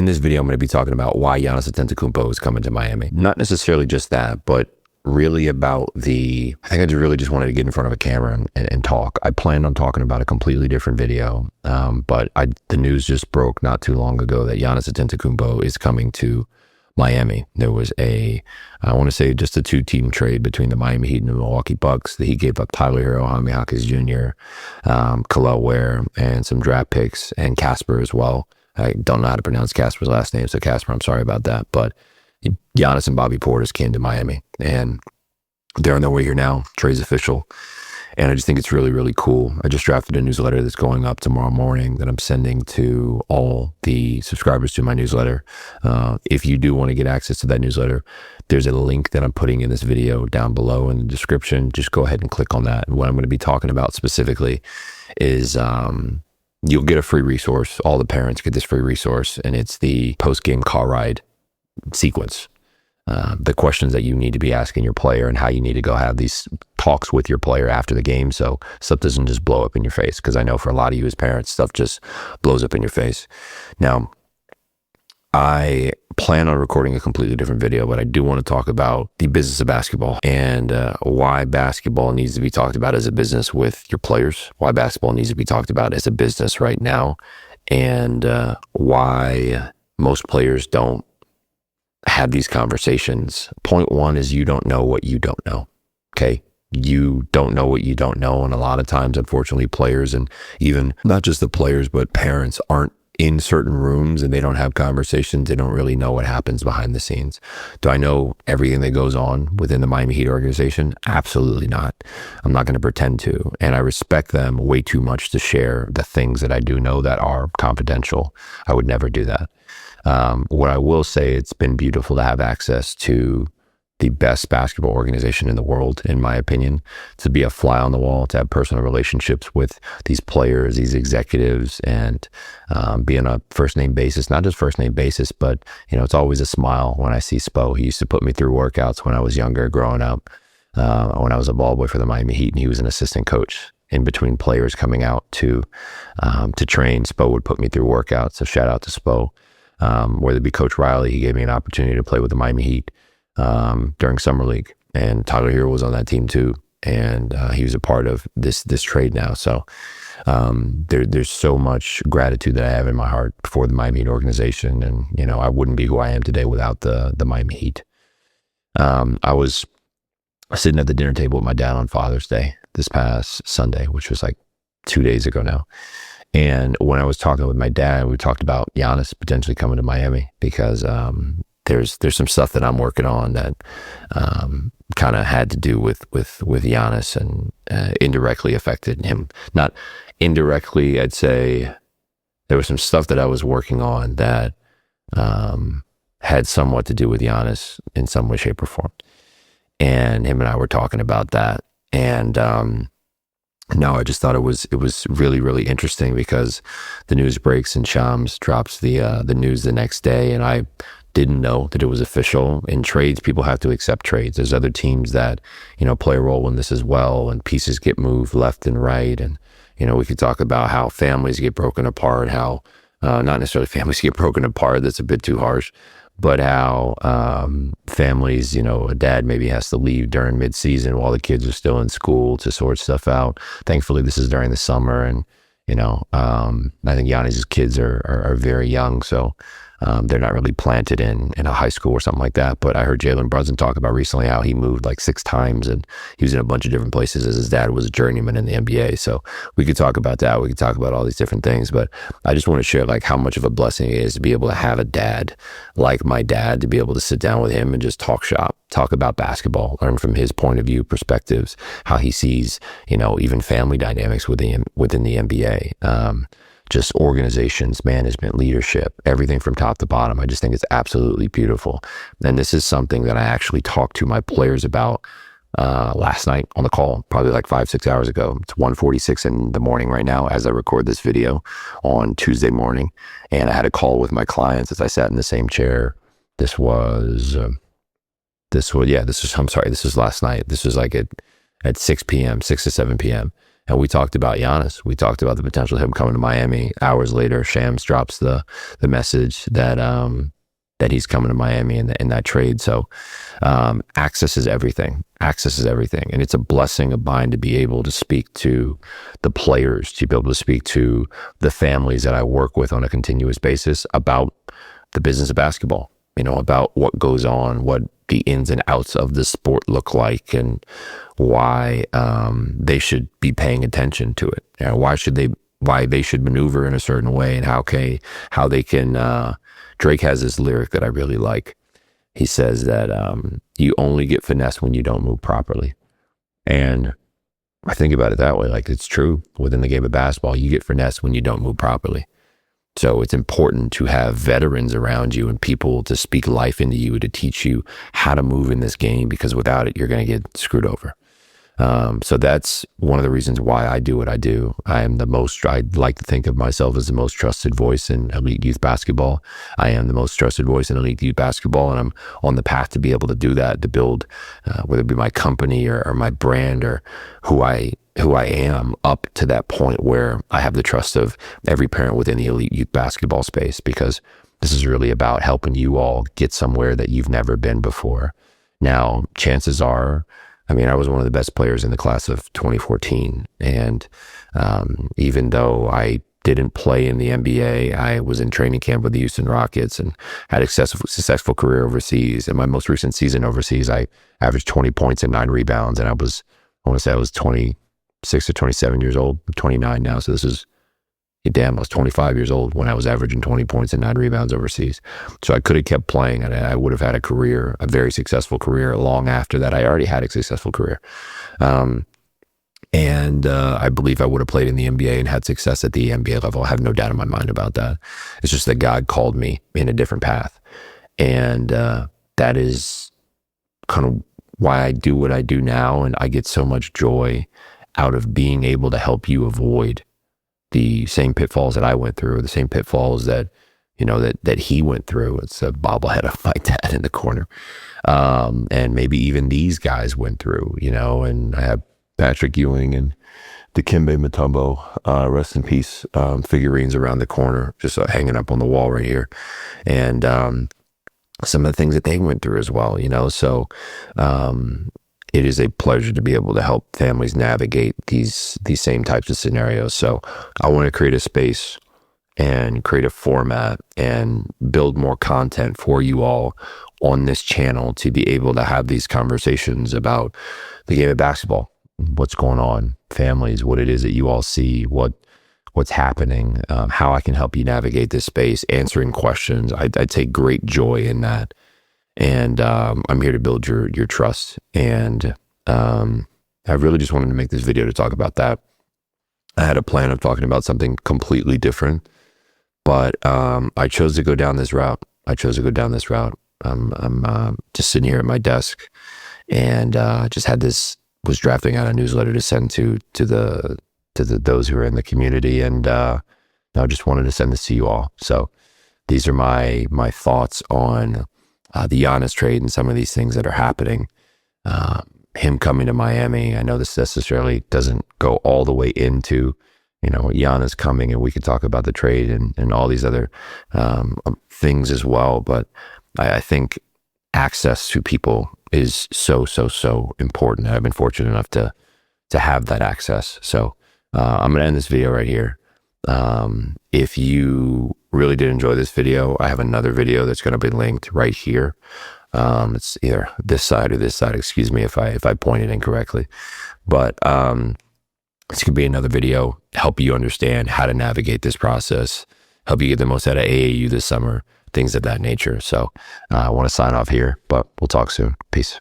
in this video, I'm going to be talking about why Giannis Antetokounmpo is coming to Miami. Not necessarily just that, but really about I think I just wanted to get in front of a camera and talk. I planned on talking about a completely different video, but the news just broke not too long ago that Giannis Antetokounmpo is coming to Miami. There was I want to say just a 2-team trade between the Miami Heat and the Milwaukee Bucks. The Heat gave up Tyler Hero, Jaime Jaquez Jr., Khalil Ware, and some draft picks, and Casper as well. I don't know how to pronounce Casper's last name, so Casper, I'm sorry about that. But Giannis and Bobby Portis came to Miami, and they're on their way here now. Trey's official. And I just think it's really, really cool. I just drafted a newsletter that's going up tomorrow morning that I'm sending to all the subscribers to my newsletter. If you do want to get access to that newsletter, there's a link that I'm putting in this video down below in the description. Just go ahead and click on that. And what I'm going to be talking about specifically is you'll get a free resource. All the parents get this free resource, and it's the post-game car ride sequence. The questions that you need to be asking your player and how you need to go have these talks with your player after the game so stuff doesn't just blow up in your face. Because I know for a lot of you as parents, stuff just blows up in your face. Now, I plan on recording a completely different video, but I do want to talk about the business of basketball and why basketball needs to be talked about as a business with your players, why basketball needs to be talked about as a business right now, and why most players don't have these conversations. Point one is you don't know what you don't know. Okay. You don't know what you don't know. And a lot of times, unfortunately, players, and even not just the players, but parents aren't in certain rooms and they don't have conversations. They don't really know what happens behind the scenes. Do I know everything that goes on within the Miami Heat organization? Absolutely not. I'm not going to pretend to. And I respect them way too much to share the things that I do know that are confidential. I would never do that. What I will say, it's been beautiful to have access to the best basketball organization in the world, in my opinion, to be a fly on the wall, to have personal relationships with these players, these executives, and be on a first name basis, not just first name basis, but, it's always a smile when I see Spo. He used to put me through workouts when I was younger, growing up, when I was a ball boy for the Miami Heat, and he was an assistant coach. In between players coming out to train, Spo would put me through workouts. So shout out to Spo. Whether it be Coach Riley, he gave me an opportunity to play with the Miami Heat during Summer League, and Tyler Hero was on that team too, and he was a part of this trade now. So there's so much gratitude that I have in my heart for the Miami Heat organization, and I wouldn't be who I am today without the Miami Heat. I was sitting at the dinner table with my dad on Father's Day this past Sunday, which was like 2 days ago now. And when I was talking with my dad, we talked about Giannis potentially coming to Miami because there's some stuff that I'm working on that kind of had to do with Giannis and indirectly affected him. Not indirectly, I'd say there was some stuff that I was working on that had somewhat to do with Giannis in some way, shape, or form. And him and I were talking about that. And no, I just thought it was really, really interesting because the news breaks and Shams drops the news the next day, and I didn't know that it was official. In trades, people have to accept trades. There's other teams that play a role in this as well, and pieces get moved left and right. And we could talk about how families get broken apart, how not necessarily families get broken apart. That's a bit too harsh. But how families, a dad maybe has to leave during mid-season while the kids are still in school to sort stuff out. Thankfully, this is during the summer, and I think Giannis's kids are very young, so they're not really planted in a high school or something like that. But I heard Jalen Brunson talk about recently how he moved like 6 times, and he was in a bunch of different places as his dad was a journeyman in the NBA. So we could talk about that. We could talk about all these different things, but I just want to share like how much of a blessing it is to be able to have a dad like my dad, to be able to sit down with him and just talk shop, talk about basketball, learn from his point of view, perspectives, how he sees, even family dynamics within the NBA. Just organizations, management, leadership, everything from top to bottom. I just think it's absolutely beautiful. And this is something that I actually talked to my players about last night on the call, probably like 5-6 hours ago. It's 1:46 in the morning right now as I record this video on Tuesday morning. And I had a call with my clients as I sat in the same chair. This was last night. This was like at 6 p.m., 6 to 7 p.m. And we talked about Giannis. We talked about the potential of him coming to Miami. Hours later, Shams drops the message that that he's coming to Miami in that trade. So access is everything. Access is everything. And it's a blessing of mine to be able to speak to the players, to be able to speak to the families that I work with on a continuous basis about the business of basketball, you know, about what goes on, what the ins and outs of the sport look like, and why they should be paying attention to it. You know, why they should maneuver in a certain way, and how they can, Drake has this lyric that I really like. He says that you only get finesse when you don't move properly. And I think about it that way. Like, it's true within the game of basketball, you get finesse when you don't move properly. So it's important to have veterans around you and people to speak life into you, to teach you how to move in this game, because without it, you're going to get screwed over. So that's one of the reasons why I do what I do. I like to think of myself as the most trusted voice in elite youth basketball. I am the most trusted voice in elite youth basketball, and I'm on the path to be able to do that, to build, whether it be my company or my brand or who I am, up to that point where I have the trust of every parent within the elite youth basketball space, because this is really about helping you all get somewhere that you've never been before. Now, chances are, I mean, I was one of the best players in the class of 2014. And even though I didn't play in the NBA, I was in training camp with the Houston Rockets and had a successful career overseas. In my most recent season overseas, I averaged 20 points and 9 rebounds. And I want to say I was 26 or 27 years old. I'm 29 now. So this is, damn, I was 25 years old when I was averaging 20 points and 9 rebounds overseas. So I could have kept playing, and I would have had a very successful career long after that. I already had a successful career. And I believe I would have played in the NBA and had success at the NBA level. I have no doubt in my mind about that. It's just that God called me in a different path. And that is kind of why I do what I do now. And I get so much joy out of being able to help you avoid the same pitfalls that I went through, the same pitfalls that, you know, that he went through. It's a bobblehead of my dad in the corner. And maybe even these guys went through, you know, and I have Patrick Ewing and Dikembe Mutombo, rest in peace, figurines around the corner, just hanging up on the wall right here. And some of the things that they went through as well, you know, so it is a pleasure to be able to help families navigate these same types of scenarios. So I want to create a space and create a format and build more content for you all on this channel to be able to have these conversations about the game of basketball, what's going on, families, what it is that you all see, what's happening, how I can help you navigate this space, answering questions. I take great joy in that. And I'm here to build your trust. And I really just wanted to make this video to talk about that. I had a plan of talking about something completely different, but I chose to go down this route. I'm just sitting here at my desk, and was drafting out a newsletter to send to those who are in the community, and I just wanted to send this to you all. So these are my thoughts on the Giannis trade and some of these things that are happening. Him coming to Miami. I know this necessarily doesn't go all the way into, you know, Giannis coming, and we could talk about the trade and all these other things as well. But I think access to people is so important. I've been fortunate enough to have that access. So I'm going to end this video right here. If you really did enjoy this video, I have another video that's going to be linked right here. It's either this side or this side, excuse me if I pointed incorrectly, but this could be another video, help you understand how to navigate this process, help you get the most out of AAU this summer, things of that nature. So I want to sign off here, but we'll talk soon. Peace.